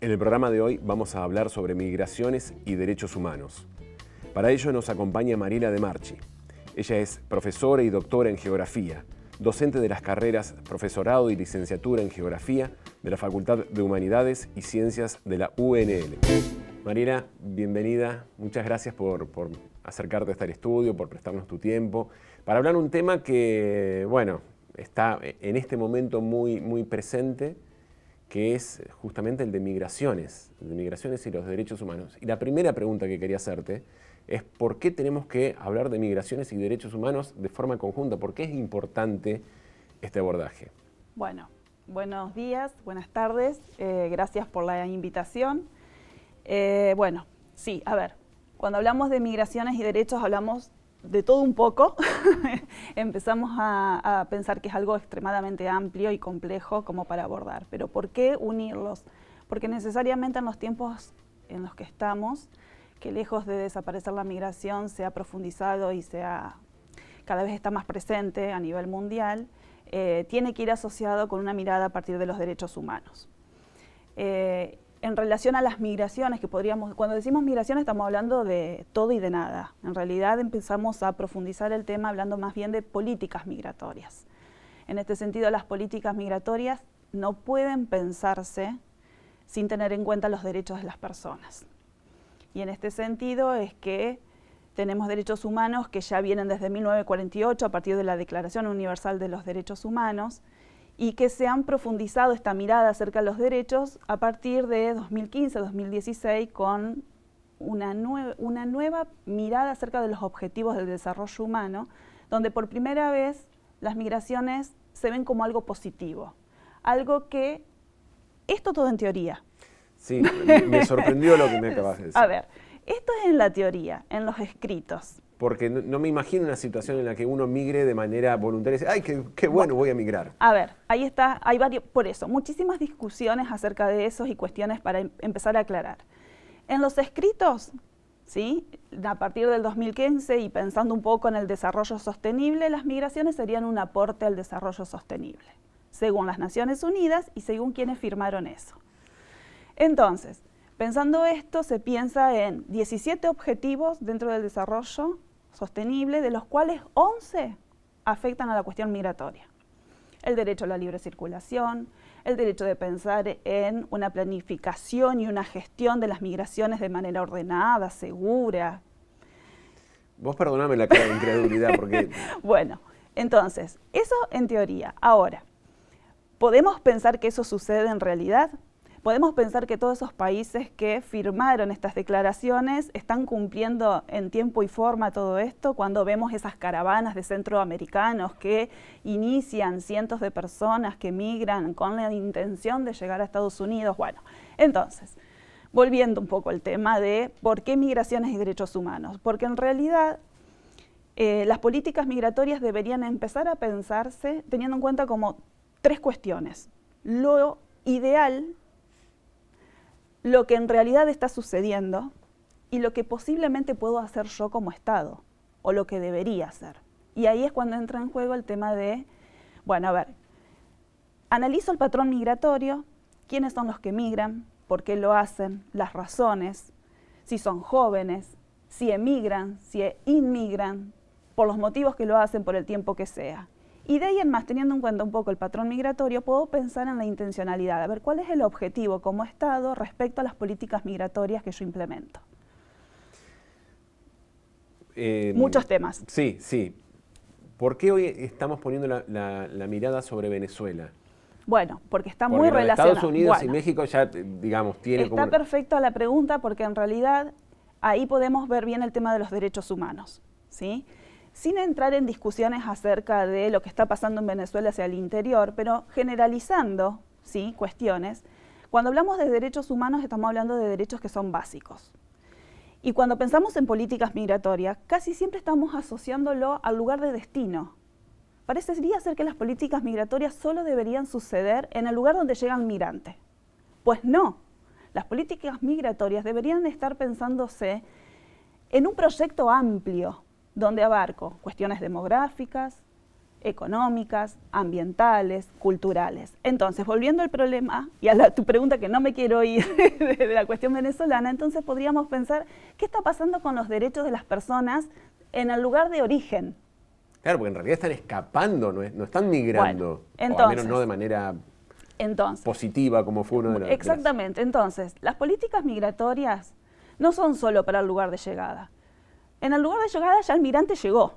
En el programa de hoy vamos a hablar sobre migraciones y derechos humanos. Para ello nos acompaña Mariela De Marchi. Ella es profesora y doctora en Geografía, docente de las carreras Profesorado y Licenciatura en Geografía de la Facultad de Humanidades y Ciencias de la UNL. Mariela, bienvenida. Muchas gracias por acercarte a este estudio, por prestarnos tu tiempo, para hablar un tema que, bueno, está en este momento muy presente, que es justamente el de migraciones y los derechos humanos. Y la primera pregunta que quería hacerte es ¿por qué tenemos que hablar de migraciones y derechos humanos de forma conjunta? ¿Por qué es importante este abordaje? Bueno, buenos días, buenas tardes, gracias por la invitación. Bueno, sí, a ver, cuando hablamos de migraciones y derechos hablamos de todo un poco. Empezamos a pensar que es algo extremadamente amplio y complejo como para abordar. Pero ¿por qué unirlos? Porque necesariamente en los tiempos en los que estamos, que lejos de desaparecer la migración se ha profundizado y cada vez está más presente a nivel mundial, tiene que ir asociado con una mirada a partir de los derechos humanos. En relación a las migraciones, cuando decimos migraciones estamos hablando de todo y de nada. En realidad empezamos a profundizar el tema hablando más bien de políticas migratorias. En este sentido, las políticas migratorias no pueden pensarse sin tener en cuenta los derechos de las personas. Y en este sentido es que tenemos derechos humanos que ya vienen desde 1948 a partir de la Declaración Universal de los Derechos Humanos, y que se han profundizado esta mirada acerca de los derechos a partir de 2015-2016 con una nueva mirada acerca de los objetivos del desarrollo humano, donde por primera vez las migraciones se ven como algo positivo, algo que, esto todo en teoría. Sí, me sorprendió lo que me acabas de decir. A ver, esto es en la teoría, en los escritos. Porque no me imagino una situación en la que uno migre de manera voluntaria y dice, ¡ay, qué bueno, voy a migrar! A ver, ahí está, hay varios, por eso, muchísimas discusiones acerca de eso y cuestiones para empezar a aclarar. En los escritos, ¿sí?, a partir del 2015 y pensando un poco en el desarrollo sostenible, las migraciones serían un aporte al desarrollo sostenible, según las Naciones Unidas y según quienes firmaron eso. Entonces, pensando esto, se piensa en 17 objetivos dentro del desarrollo sostenible, de los cuales 11 afectan a la cuestión migratoria. El derecho a la libre circulación, el derecho de pensar en una planificación y una gestión de las migraciones de manera ordenada, segura. Vos perdoname la cara de incredulidad porque... Bueno, entonces, eso en teoría. Ahora, ¿podemos pensar que eso sucede en realidad? ¿Podemos pensar que todos esos países que firmaron estas declaraciones están cumpliendo en tiempo y forma todo esto cuando vemos esas caravanas de centroamericanos que inician cientos de personas que migran con la intención de llegar a Estados Unidos? Bueno, entonces, volviendo un poco al tema de por qué migraciones y derechos humanos. Porque en realidad las políticas migratorias deberían empezar a pensarse teniendo en cuenta como tres cuestiones. Lo ideal, lo que en realidad está sucediendo y lo que posiblemente puedo hacer yo como Estado, o lo que debería hacer. Y ahí es cuando entra en juego el tema de, bueno, a ver, analizo el patrón migratorio, quiénes son los que migran, por qué lo hacen, las razones, si son jóvenes, si emigran, si inmigran, por los motivos que lo hacen, por el tiempo que sea. Y de ahí en más, teniendo en cuenta un poco el patrón migratorio, puedo pensar en la intencionalidad, a ver cuál es el objetivo como Estado respecto a las políticas migratorias que yo implemento. Muchos temas. Sí, sí. ¿Por qué hoy estamos poniendo la mirada sobre Venezuela? Bueno, porque está muy relacionado. Estados Unidos y México ya, digamos, tiene como... Está perfecto la pregunta porque en realidad ahí podemos ver bien el tema de los derechos humanos, ¿sí? Sin entrar en discusiones acerca de lo que está pasando en Venezuela hacia el interior, pero generalizando, ¿sí?, cuestiones, cuando hablamos de derechos humanos estamos hablando de derechos que son básicos. Y cuando pensamos en políticas migratorias, casi siempre estamos asociándolo al lugar de destino. Parecería ser que las políticas migratorias solo deberían suceder en el lugar donde llega el migrante. Pues no, las políticas migratorias deberían estar pensándose en un proyecto amplio, donde abarco cuestiones demográficas, económicas, ambientales, culturales. Entonces, volviendo al problema y a tu pregunta, que no me quiero ir de la cuestión venezolana, entonces podríamos pensar, ¿qué está pasando con los derechos de las personas en el lugar de origen? Claro, porque en realidad están escapando, no están migrando, Bueno, entonces, o al menos no de manera positiva como fue uno de los... Exactamente, entonces, las políticas migratorias no son solo para el lugar de llegada. En el lugar de llegada ya el migrante llegó.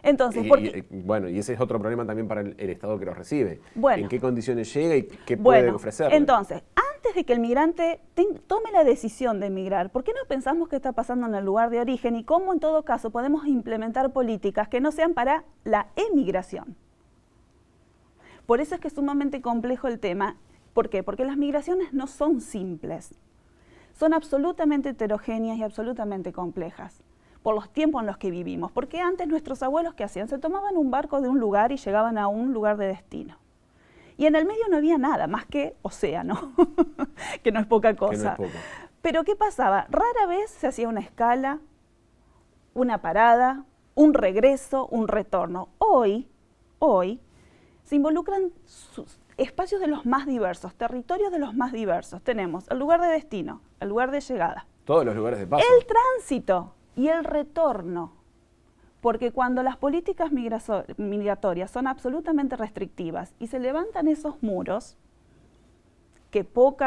Entonces, y ese es otro problema también para el Estado que los recibe. Bueno, ¿en qué condiciones llega y qué puede ofrecerle? Entonces, antes de que el migrante tome la decisión de emigrar, ¿por qué no pensamos qué está pasando en el lugar de origen y cómo en todo caso podemos implementar políticas que no sean para la emigración? Por eso es que es sumamente complejo el tema. ¿Por qué? Porque las migraciones no son simples. Son absolutamente heterogéneas y absolutamente complejas por los tiempos en los que vivimos. Porque antes nuestros abuelos, ¿qué hacían? Se tomaban un barco de un lugar y llegaban a un lugar de destino. Y en el medio no había nada más que océano, que no es poca cosa. No es poco. Pero ¿qué pasaba? Rara vez se hacía una escala, una parada, un regreso, un retorno. Hoy se involucran espacios de los más diversos, territorios de los más diversos. Tenemos el lugar de destino, el lugar de llegada. Todos los lugares de paso. El tránsito y el retorno. Porque cuando las políticas migratorias son absolutamente restrictivas y se levantan esos muros que poco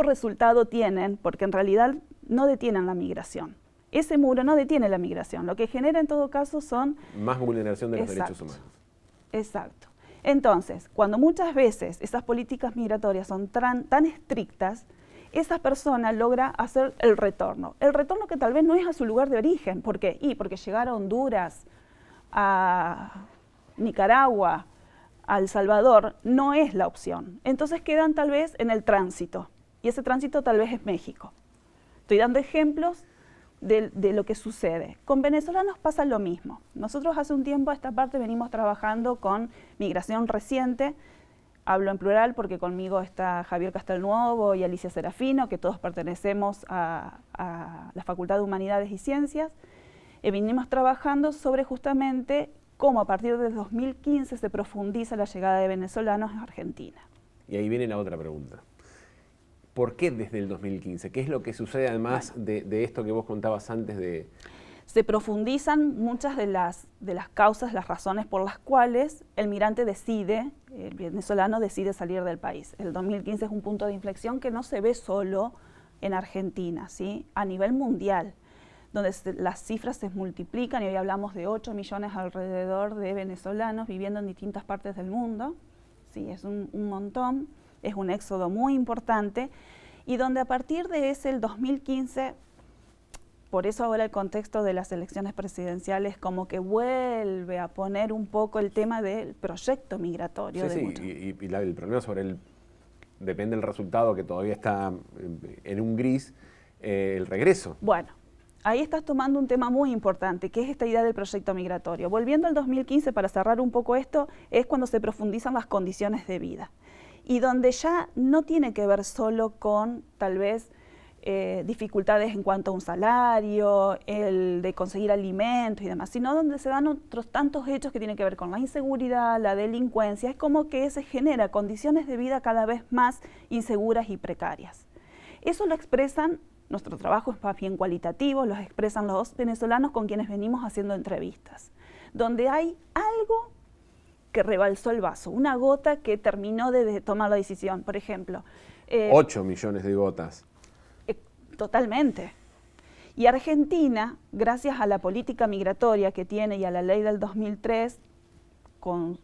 resultado tienen, porque en realidad no detienen la migración. Ese muro no detiene la migración. Lo que genera en todo caso son... más vulneración de los derechos humanos. Exacto. Entonces, cuando muchas veces esas políticas migratorias son tan estrictas, esa persona logra hacer el retorno. El retorno que tal vez no es a su lugar de origen. ¿Por qué? Porque llegar a Honduras, a Nicaragua, a El Salvador, no es la opción. Entonces quedan tal vez en el tránsito. Y ese tránsito tal vez es México. Estoy dando ejemplos de lo que sucede. Con venezolanos pasa lo mismo. Nosotros hace un tiempo a esta parte venimos trabajando con migración reciente. Hablo en plural porque conmigo está Javier Castelnuovo y Alicia Serafino, que todos pertenecemos a la Facultad de Humanidades y Ciencias. Venimos trabajando sobre justamente cómo a partir del 2015 se profundiza la llegada de venezolanos a Argentina. Y ahí viene la otra pregunta. ¿Por qué desde el 2015? ¿Qué es lo que sucede además de esto que vos contabas antes de...? Se profundizan muchas de las causas, las razones por las cuales el migrante el venezolano decide salir del país. El 2015 es un punto de inflexión que no se ve solo en Argentina, ¿sí? A nivel mundial, donde las cifras se multiplican y hoy hablamos de 8 millones alrededor de venezolanos viviendo en distintas partes del mundo. Sí, es un montón, es un éxodo muy importante y donde a partir de el 2015... Por eso ahora el contexto de las elecciones presidenciales como que vuelve a poner un poco el tema del proyecto migratorio. Sí, y el problema depende del resultado que todavía está en un gris, el regreso. Bueno, ahí estás tomando un tema muy importante, que es esta idea del proyecto migratorio. Volviendo al 2015, para cerrar un poco esto, es cuando se profundizan las condiciones de vida. Y donde ya no tiene que ver solo con, tal vez, dificultades en cuanto a un salario, el de conseguir alimentos y demás, sino donde se dan otros tantos hechos que tienen que ver con la inseguridad, la delincuencia. Es como que se genera condiciones de vida cada vez más inseguras y precarias. Eso lo expresan, nuestro trabajo es más bien cualitativo, lo expresan los venezolanos con quienes venimos haciendo entrevistas, donde hay algo que rebalsó el vaso, una gota que terminó de tomar la decisión. Por ejemplo... 8 millones de gotas. Totalmente. Y Argentina, gracias a la política migratoria que tiene y a la ley del 2003, con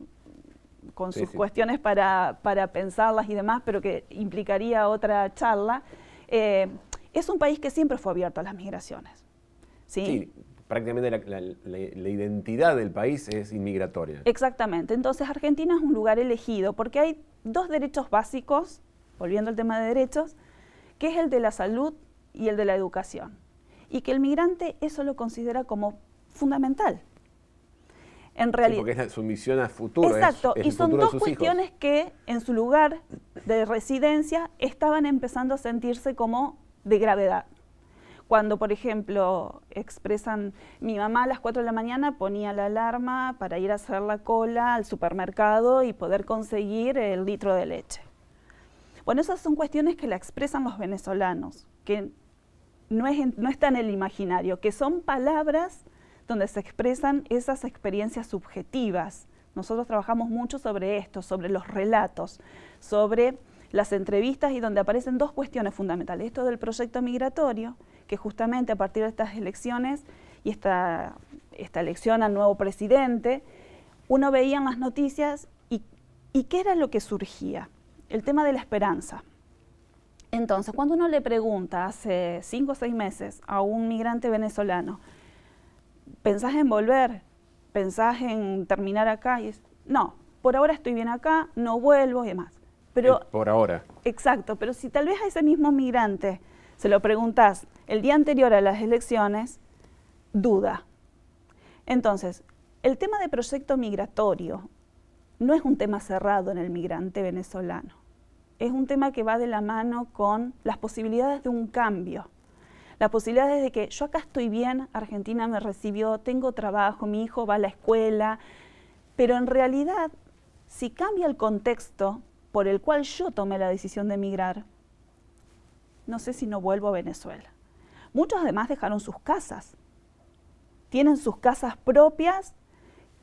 sus cuestiones para pensarlas y demás, pero que implicaría otra charla, es un país que siempre fue abierto a las migraciones. Sí, prácticamente la identidad del país es inmigratoria. Exactamente. Entonces Argentina es un lugar elegido porque hay dos derechos básicos, volviendo al tema de derechos, que es el de la salud y el de la educación, y que el migrante eso lo considera como fundamental. En realidad, porque es su misión a futuro. Exacto, es y son dos cuestiones que en su lugar de residencia estaban empezando a sentirse como de gravedad. Cuando, por ejemplo, expresan, mi mamá a las 4 de la mañana ponía la alarma para ir a hacer la cola al supermercado y poder conseguir el litro de leche. Bueno, esas son cuestiones que la expresan los venezolanos, que no está en el imaginario, que son palabras donde se expresan esas experiencias subjetivas. Nosotros trabajamos mucho sobre esto, sobre los relatos, sobre las entrevistas y donde aparecen dos cuestiones fundamentales. Esto del proyecto migratorio, que justamente a partir de estas elecciones y esta elección al nuevo presidente, uno veía en las noticias y ¿qué era lo que surgía? El tema de la esperanza. Entonces, cuando uno le pregunta hace 5 o 6 meses a un migrante venezolano, ¿pensás en volver? ¿Pensás en terminar acá? Y no, por ahora estoy bien acá, no vuelvo y demás. Pero, por ahora. Exacto, pero si tal vez a ese mismo migrante se lo preguntás el día anterior a las elecciones, duda. Entonces, el tema de proyecto migratorio no es un tema cerrado en el migrante venezolano. Es un tema que va de la mano con las posibilidades de un cambio. Las posibilidades de que yo acá estoy bien, Argentina me recibió, tengo trabajo, mi hijo va a la escuela, pero en realidad, si cambia el contexto por el cual yo tomé la decisión de emigrar, no sé si no vuelvo a Venezuela. Muchos además dejaron sus casas, tienen sus casas propias,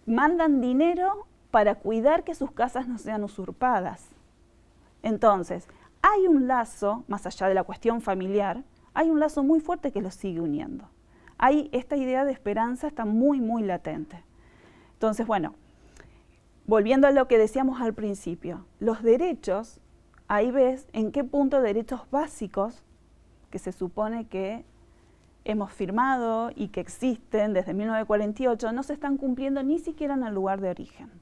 mandan dinero para cuidar que sus casas no sean usurpadas. Entonces, hay un lazo, más allá de la cuestión familiar, hay un lazo muy fuerte que los sigue uniendo. Esta idea de esperanza está muy, muy latente. Entonces, bueno, volviendo a lo que decíamos al principio, los derechos, ahí ves en qué punto derechos básicos que se supone que hemos firmado y que existen desde 1948 no se están cumpliendo ni siquiera en el lugar de origen.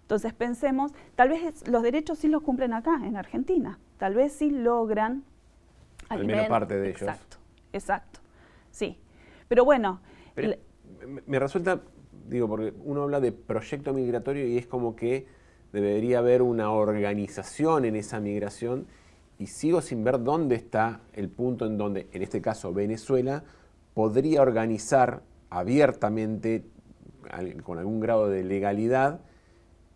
Entonces pensemos, tal vez los derechos sí los cumplen acá, en Argentina, tal vez sí logran al menos parte de ellos. Exacto, sí. Pero bueno. Pero me resulta, digo, porque uno habla de proyecto migratorio y es como que debería haber una organización en esa migración y sigo sin ver dónde está el punto en donde, en este caso Venezuela, podría organizar abiertamente, con algún grado de legalidad,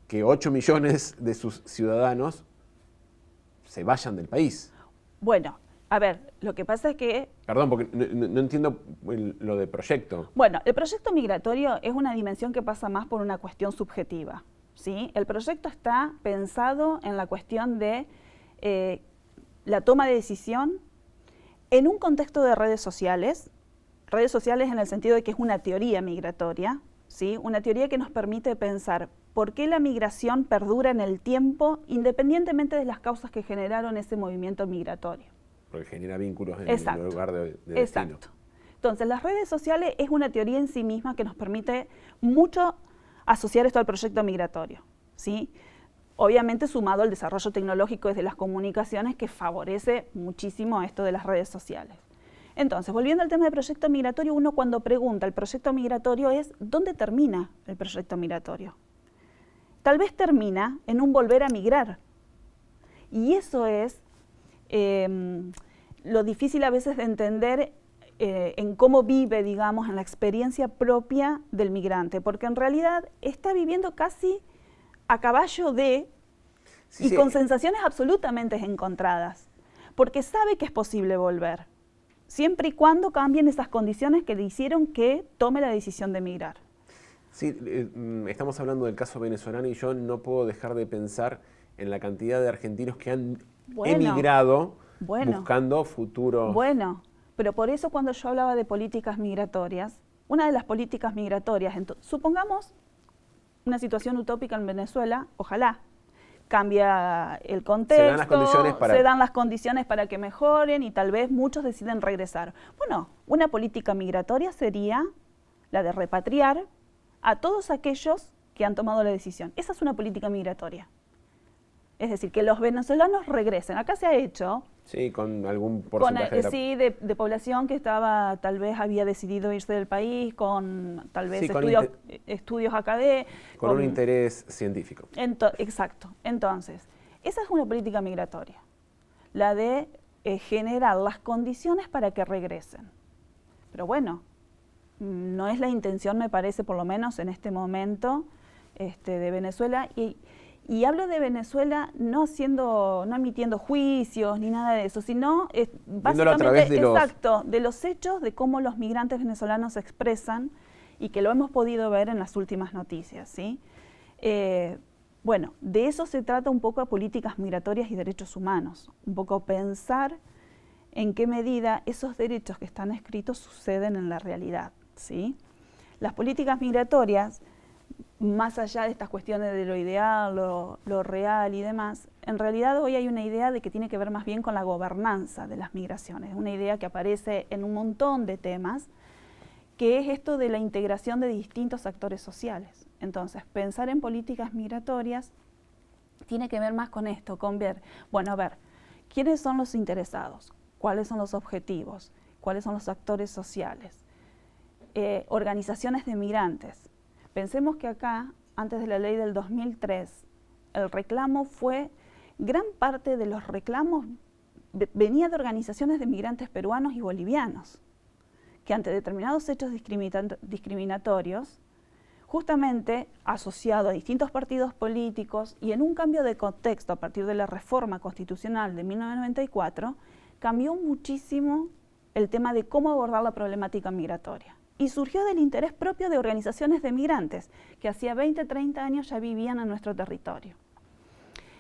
que 8 millones de sus ciudadanos se vayan del país. Bueno, a ver, lo que pasa es que... Perdón, porque no entiendo lo de proyecto. Bueno, el proyecto migratorio es una dimensión que pasa más por una cuestión subjetiva, ¿sí? El proyecto está pensado en la cuestión de la toma de decisión en un contexto de redes sociales en el sentido de que es una teoría migratoria, ¿sí? Una teoría que nos permite pensar por qué la migración perdura en el tiempo independientemente de las causas que generaron ese movimiento migratorio. Porque genera vínculos en el lugar de destino. Exacto. Entonces, las redes sociales es una teoría en sí misma que nos permite mucho asociar esto al proyecto migratorio, ¿sí? Obviamente sumado al desarrollo tecnológico desde las comunicaciones que favorece muchísimo esto de las redes sociales. Entonces, volviendo al tema del proyecto migratorio, uno cuando pregunta el proyecto migratorio es ¿dónde termina el proyecto migratorio? Tal vez termina en un volver a migrar. Y eso es lo difícil a veces de entender en cómo vive, digamos, en la experiencia propia del migrante, porque en realidad está viviendo casi a caballo de y con sensaciones absolutamente encontradas, porque sabe que es posible volver, siempre y cuando cambien esas condiciones que le hicieron que tome la decisión de emigrar. Sí, estamos hablando del caso venezolano y yo no puedo dejar de pensar en la cantidad de argentinos que han emigrado buscando futuro. Bueno, pero por eso cuando yo hablaba de políticas migratorias, una de las políticas migratorias, supongamos una situación utópica en Venezuela, ojalá, cambia el contexto, se dan las condiciones para que mejoren y tal vez muchos deciden regresar. Bueno, una política migratoria sería la de repatriar a todos aquellos que han tomado la decisión. Esa es una política migratoria. Es decir, que los venezolanos regresen. Acá se ha hecho... Sí, con algún porcentaje de población que tal vez había decidido irse del país, con tal vez estudios académicos. Con un interés científico. Exacto. Entonces, esa es una política migratoria. La de generar las condiciones para que regresen. Pero bueno, no es la intención, me parece, por lo menos en este momento, de Venezuela. Y hablo de Venezuela no emitiendo juicios ni nada de eso, sino básicamente a través de los hechos, de cómo los migrantes venezolanos se expresan y que lo hemos podido ver en las últimas noticias, ¿sí? Bueno, de eso se trata un poco a políticas migratorias y derechos humanos, un poco pensar en qué medida esos derechos que están escritos suceden en la realidad, ¿sí? Las políticas migratorias, más allá de estas cuestiones de lo ideal, lo real y demás, en realidad hoy hay una idea de que tiene que ver más bien con la gobernanza de las migraciones, una idea que aparece en un montón de temas, que es esto de la integración de distintos actores sociales. Entonces, pensar en políticas migratorias tiene que ver más con esto, con ver, bueno, a ver, ¿quiénes son los interesados? ¿Cuáles son los objetivos? ¿Cuáles son los actores sociales? Organizaciones de migrantes. Pensemos que acá, antes de la ley del 2003, el reclamo fue, gran parte de los reclamos venía de organizaciones de migrantes peruanos y bolivianos, que ante determinados hechos discriminatorios, justamente asociado a distintos partidos políticos y en un cambio de contexto a partir de la reforma constitucional de 1994, cambió muchísimo el tema de cómo abordar la problemática migratoria. Y surgió del interés propio de organizaciones de migrantes que hacía 20, 30 años ya vivían en nuestro territorio.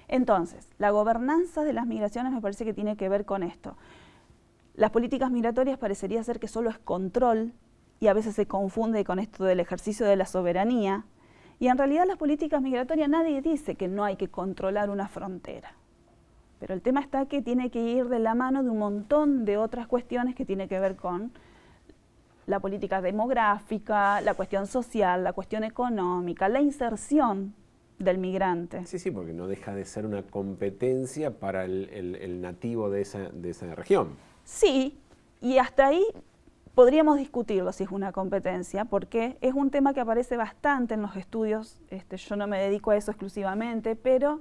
Entonces, la gobernanza de las migraciones me parece que tiene que ver con esto. Las políticas migratorias parecería ser que solo es control y a veces se confunde con esto del ejercicio de la soberanía. Y en realidad las políticas migratorias nadie dice que no hay que controlar una frontera. Pero el tema está que tiene que ir de la mano de un montón de otras cuestiones que tiene que ver con la política demográfica, la cuestión social, la cuestión económica, la inserción del migrante. Sí, sí, porque no deja de ser una competencia para el nativo de esa región. Sí, y hasta ahí podríamos discutirlo si es una competencia, porque es un tema que aparece bastante en los estudios, yo no me dedico a eso exclusivamente, pero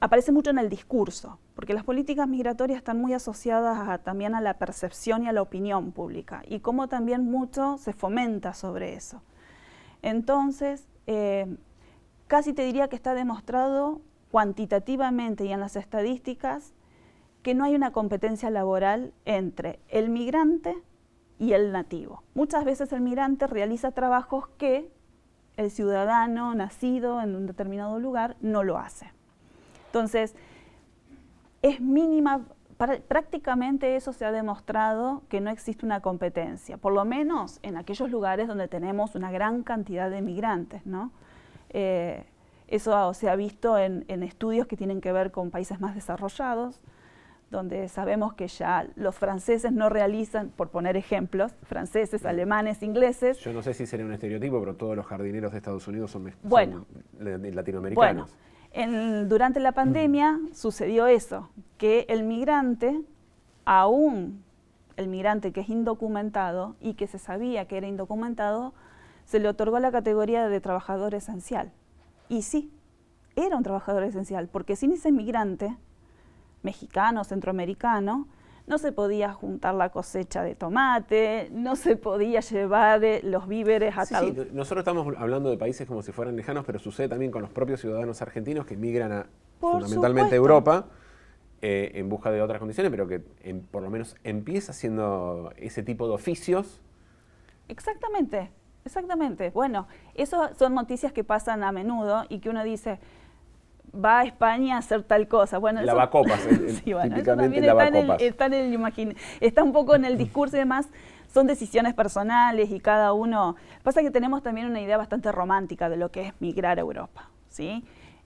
aparece mucho en el discurso, porque las políticas migratorias están muy asociadas también a la percepción y a la opinión pública, y cómo también mucho se fomenta sobre eso. Entonces, casi te diría que está demostrado cuantitativamente y en las estadísticas que no hay una competencia laboral entre el migrante y el nativo. Muchas veces el migrante realiza trabajos que el ciudadano nacido en un determinado lugar no lo hace. Entonces, es mínima, prácticamente eso se ha demostrado que no existe una competencia, por lo menos en aquellos lugares donde tenemos una gran cantidad de migrantes, ¿no? Eso se ha visto en estudios que tienen que ver con países más desarrollados, donde sabemos que ya los franceses no realizan, por poner ejemplos, franceses, alemanes, ingleses. Yo no sé si sería un estereotipo, pero todos los jardineros de Estados Unidos son latinoamericanos. Bueno, durante la pandemia sucedió eso, que el migrante, aún el migrante que es indocumentado y que se sabía que era indocumentado, se le otorgó la categoría de trabajador esencial. Y sí, era un trabajador esencial, porque sin ese migrante, mexicano, centroamericano, no se podía juntar la cosecha de tomate, no se podía llevar los víveres a tal... Sí, nosotros estamos hablando de países como si fueran lejanos, pero sucede también con los propios ciudadanos argentinos que migran fundamentalmente a Europa en busca de otras condiciones, pero que por lo menos empieza haciendo ese tipo de oficios. Exactamente, exactamente. Bueno, eso son noticias que pasan a menudo y que uno dice, va a España a hacer tal cosa. Bueno, lavacopas, sí, bueno, típicamente lavacopas. Está un poco en el discurso y demás, son decisiones personales y cada uno... Pasa que tenemos también una idea bastante romántica de lo que es migrar a Europa, ¿sí?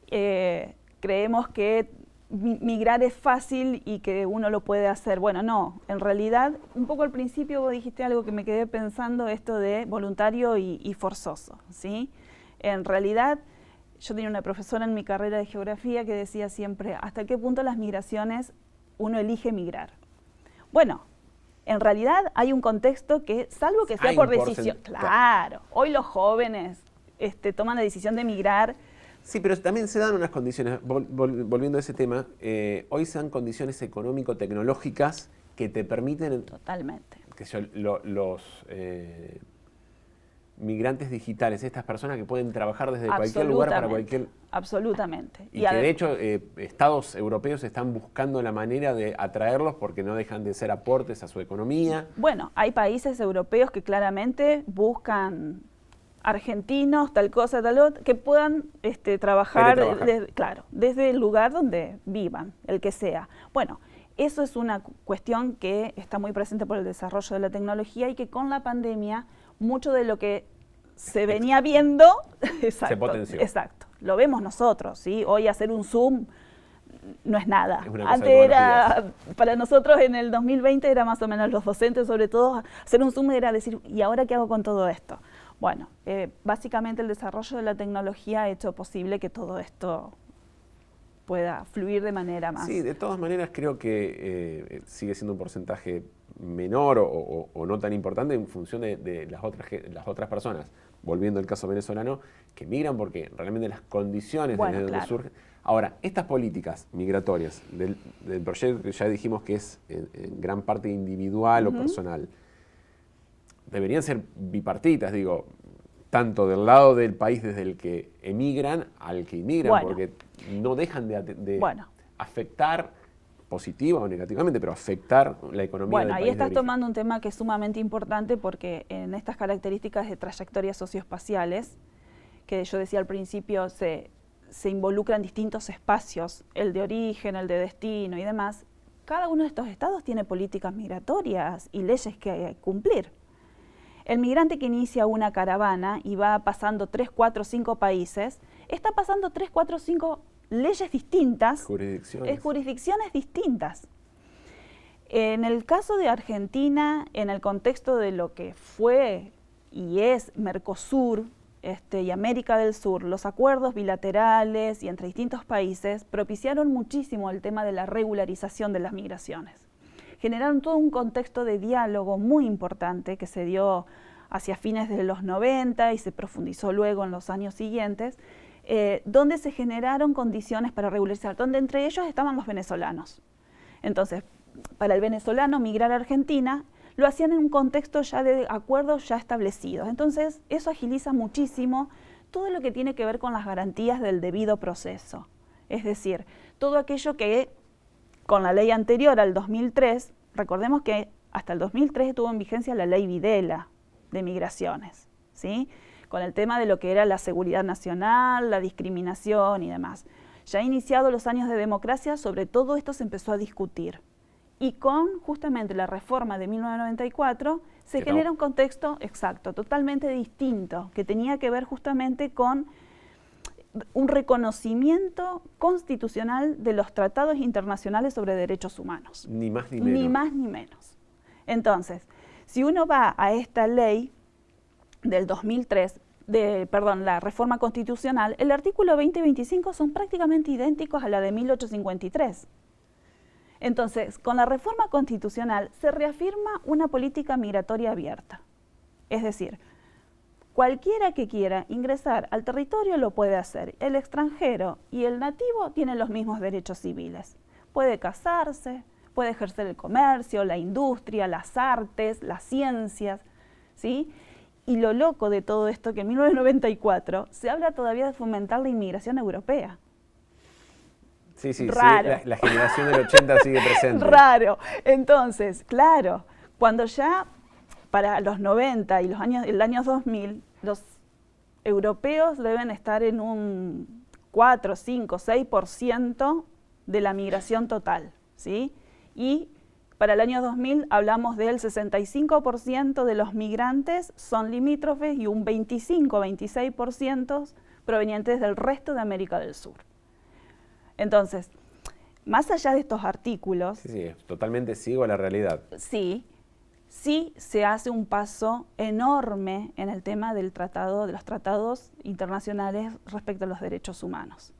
Creemos que migrar es fácil y que uno lo puede hacer. Bueno, no, en realidad, un poco al principio vos dijiste algo que me quedé pensando, esto de voluntario y forzoso, ¿sí? En realidad, yo tenía una profesora en mi carrera de geografía que decía siempre, ¿hasta qué punto las migraciones uno elige migrar? Bueno, en realidad hay un contexto que, salvo que sea por decisión, claro, hoy los jóvenes toman la decisión de migrar Sí, pero también se dan unas condiciones, volviendo a ese tema, hoy se dan condiciones económico-tecnológicas que te permiten... Totalmente. Que los migrantes digitales, estas personas que pueden trabajar desde cualquier lugar para cualquier... Absolutamente. Y que de hecho estados europeos están buscando la manera de atraerlos porque no dejan de ser aportes a su economía. Bueno, hay países europeos que claramente buscan argentinos, tal cosa, tal otra, que puedan trabajar, claro, desde el lugar donde vivan, el que sea. Bueno, eso es una cuestión que está muy presente por el desarrollo de la tecnología y que con la pandemia mucho de lo que se venía viendo se potenció. Exacto, lo vemos nosotros, ¿sí? Hoy hacer un Zoom no es nada. Antes era, para nosotros en el 2020 era más o menos los docentes, sobre todo, hacer un Zoom era decir, ¿y ahora qué hago con todo esto? Bueno, básicamente el desarrollo de la tecnología ha hecho posible que todo esto pueda fluir de manera más... Sí, de todas maneras creo que sigue siendo un porcentaje menor o no tan importante en función de las otras personas, volviendo al caso venezolano, que migran porque realmente las condiciones desde donde surgen... Ahora, estas políticas migratorias del proyecto que ya dijimos que es en gran parte individual o personal, deberían ser bipartitas, digo, tanto del lado del país desde el que emigran al que inmigran, porque no dejan de afectar positiva o negativamente, pero afectar la economía del país. Bueno, ahí estás tomando un tema que es sumamente importante porque en estas características de trayectorias socioespaciales, que yo decía al principio, se involucran distintos espacios, el de origen, el de destino y demás. Cada uno de estos estados tiene políticas migratorias y leyes que cumplir. El migrante que inicia una caravana y va pasando 3, 4, 5 países, está pasando 3, 4, 5 leyes distintas, jurisdicciones distintas. En el caso de Argentina, en el contexto de lo que fue y es Mercosur y América del Sur, los acuerdos bilaterales y entre distintos países propiciaron muchísimo el tema de la regularización de las migraciones. Generaron todo un contexto de diálogo muy importante que se dio hacia fines de los 90 y se profundizó luego en los años siguientes, donde se generaron condiciones para regularizar, donde entre ellos estaban los venezolanos. Entonces, para el venezolano migrar a Argentina lo hacían en un contexto ya de acuerdos ya establecidos. Entonces, eso agiliza muchísimo todo lo que tiene que ver con las garantías del debido proceso. Es decir, todo aquello que con la ley anterior al 2003, recordemos que hasta el 2003 estuvo en vigencia la ley Videla de migraciones, ¿sí? Con el tema de lo que era la seguridad nacional, la discriminación y demás. Ya iniciados los años de democracia, sobre todo esto se empezó a discutir. Y con justamente la reforma de 1994 se genera un contexto exacto, totalmente distinto, que tenía que ver justamente con un reconocimiento constitucional de los tratados internacionales sobre derechos humanos. Ni más ni menos. Ni más ni menos. Entonces, si uno va a esta ley del 2003, la reforma constitucional, el artículo 20 y 25 son prácticamente idénticos a la de 1853. Entonces, con la reforma constitucional se reafirma una política migratoria abierta. Es decir, cualquiera que quiera ingresar al territorio lo puede hacer. El extranjero y el nativo tienen los mismos derechos civiles. Puede casarse, puede ejercer el comercio, la industria, las artes, las ciencias, ¿sí? Y lo loco de todo esto que en 1994 se habla todavía de fomentar la inmigración europea. Sí, sí, raro. Sí, la generación del 80 sigue presente. Raro. Entonces, claro, cuando ya para los 90 y el año 2000, los europeos deben estar en un 4, 5, 6% de la migración total, ¿sí? Y para el año 2000 hablamos del 65% de los migrantes son limítrofes y un 25-26% provenientes del resto de América del Sur. Entonces, más allá de estos artículos... Sí, totalmente sigo a la realidad. Sí se hace un paso enorme en el tema de los tratados internacionales respecto a los derechos humanos.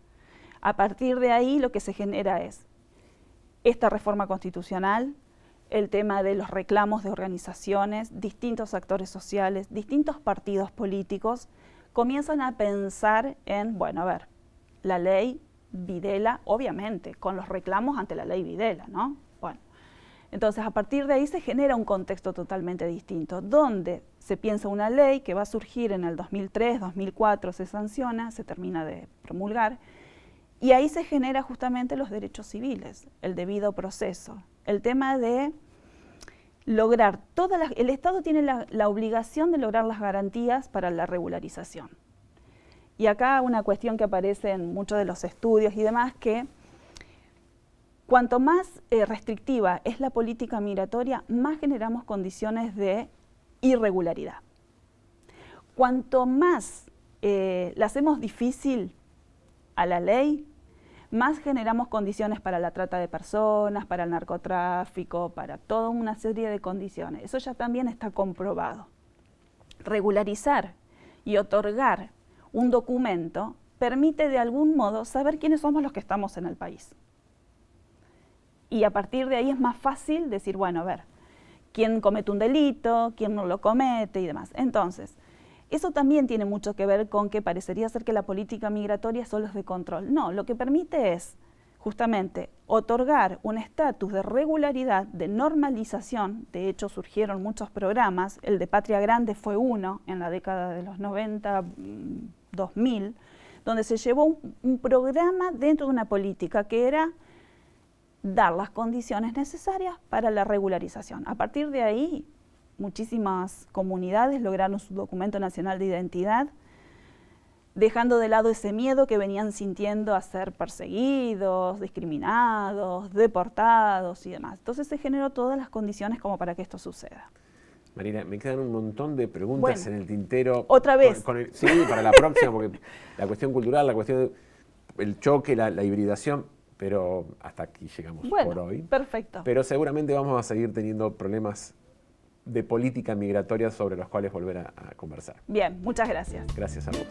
A partir de ahí lo que se genera es esta reforma constitucional, el tema de los reclamos de organizaciones, distintos actores sociales, distintos partidos políticos, comienzan a pensar en, bueno, a ver, la ley Videla, obviamente, con los reclamos ante la ley Videla, ¿no? Bueno, entonces a partir de ahí se genera un contexto totalmente distinto, donde se piensa una ley que va a surgir en el 2003, 2004, se sanciona, se termina de promulgar, y ahí se genera justamente los derechos civiles, el debido proceso, el tema de lograr el Estado tiene la obligación de lograr las garantías para la regularización. Y acá una cuestión que aparece en muchos de los estudios y demás, que cuanto más restrictiva es la política migratoria, más generamos condiciones de irregularidad. Cuanto más la hacemos difícil a la ley, más generamos condiciones para la trata de personas, para el narcotráfico, para toda una serie de condiciones. Eso ya también está comprobado. Regularizar y otorgar un documento permite de algún modo saber quiénes somos los que estamos en el país. Y a partir de ahí es más fácil decir, bueno, a ver, quién comete un delito, quién no lo comete y demás. Entonces, eso también tiene mucho que ver con que parecería ser que la política migratoria solo es de control. No, lo que permite es justamente otorgar un estatus de regularidad, de normalización. De hecho, surgieron muchos programas, el de Patria Grande fue uno en la década de los 90, 2000, donde se llevó un programa dentro de una política que era dar las condiciones necesarias para la regularización. A partir de ahí, muchísimas comunidades lograron su documento nacional de identidad, dejando de lado ese miedo que venían sintiendo a ser perseguidos, discriminados, deportados y demás. Entonces se generó todas las condiciones como para que esto suceda. Marina, me quedan un montón de preguntas en el tintero. ¿Otra vez? Sí, para la próxima, porque la cuestión cultural, la cuestión, el choque, la hibridación, pero hasta aquí llegamos por hoy. Perfecto. Pero seguramente vamos a seguir teniendo problemas de política migratoria sobre los cuales volver a conversar. Bien, muchas gracias. Gracias a vos.